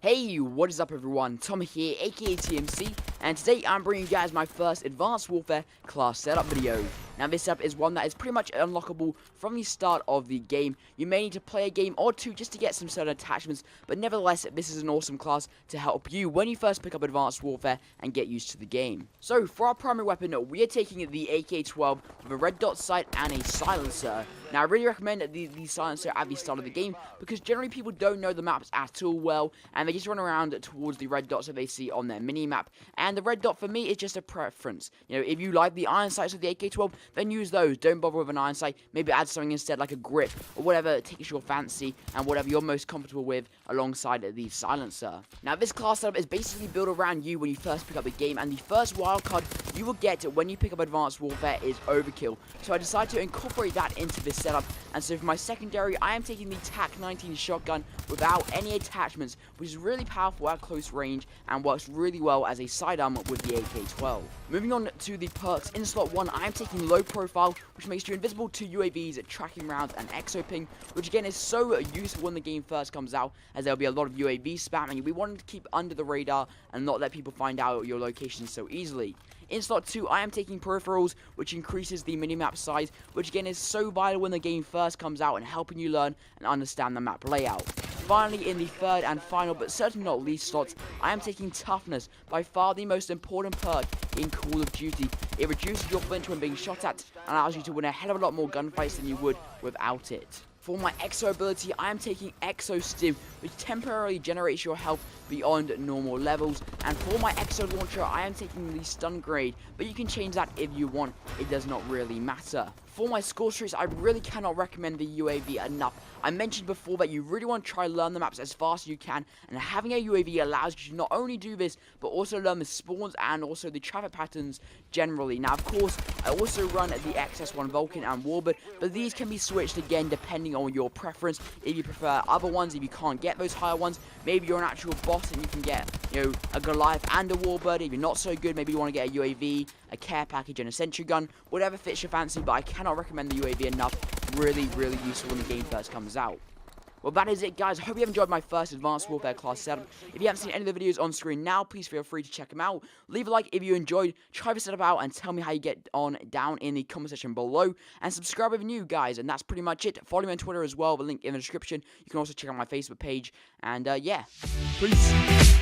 Hey, what is up everyone, Tom here, aka TMC, and today I'm bringing you guys my first Advanced Warfare class setup video. Now this setup is one that is pretty much unlockable from the start of the game. You may need to play a game or two just to get some certain attachments, but nevertheless this is an awesome class to help you when you first pick up Advanced Warfare and get used to the game. So for our primary weapon, we are taking the AK-12 with a red dot sight and a silencer. Now I really recommend the silencer at the start of the game because generally people don't know the maps at all well, and they just run around towards the red dots that they see on their mini-map, and the red dot for me is just a preference. You know, if you like the iron sights of the AK-12, then use those. Don't bother with an iron sight, maybe add something instead like a grip, or whatever takes your fancy, and whatever you're most comfortable with alongside the silencer. Now this class setup is basically built around you when you first pick up the game, and the first wildcard you will get when you pick up Advanced Warfare is overkill. So I decided to incorporate that into this setup, and so for my secondary, I am taking the TAC-19 shotgun without any attachments, which is really powerful at close range and works really well as a sidearm with the AK-12. Moving on to the perks, in slot 1, I am taking low profile, which makes you invisible to UAVs, tracking rounds, and exoping, which again is so useful when the game first comes out, as there will be a lot of UAV spam, and you'll be wanting to keep under the radar and not let people find out your location so easily. In slot 2, I am taking peripherals, which increases the minimap size, which again is so vital when the game first comes out and helping you learn and understand the map layout. Finally, in the third and final, but certainly not least slots, I am taking toughness, by far the most important perk in Call of Duty. It reduces your flinch when being shot at and allows you to win a hell of a lot more gunfights than you would without it. For my Exo ability, I am taking Exo Stim, which temporarily generates your health beyond normal levels. And for my Exo Launcher, I am taking the Stun Grade, but you can change that if you want, it does not really matter. For my score streaks, I really cannot recommend the UAV enough. I mentioned before that you really want to try and learn the maps as fast as you can, and having a UAV allows you to not only do this, but also learn the spawns and also the traffic patterns generally. Now, of course, I also run the XS1 Vulcan and Warbird, but these can be switched again depending on your preference. If you prefer other ones, if you can't get those higher ones, maybe you're an actual boss and you can get, you know, a Goliath and a Warbird. If you're not so good, maybe you want to get a UAV, a care package, and a sentry gun, whatever fits your fancy, but I cannot recommend the UAV enough. Really useful when the game first comes out. Well, that is it, guys. I hope you have enjoyed my first Advanced Warfare class setup. If you haven't seen any of the videos on screen now, please feel free to check them out. Leave a like if you enjoyed, try this setup out, and tell me how you get on down in the comment section below. And subscribe if you're new, guys. And that's pretty much it. Follow me on Twitter as well, the link in the description. You can also check out my Facebook page. And, yeah. Peace.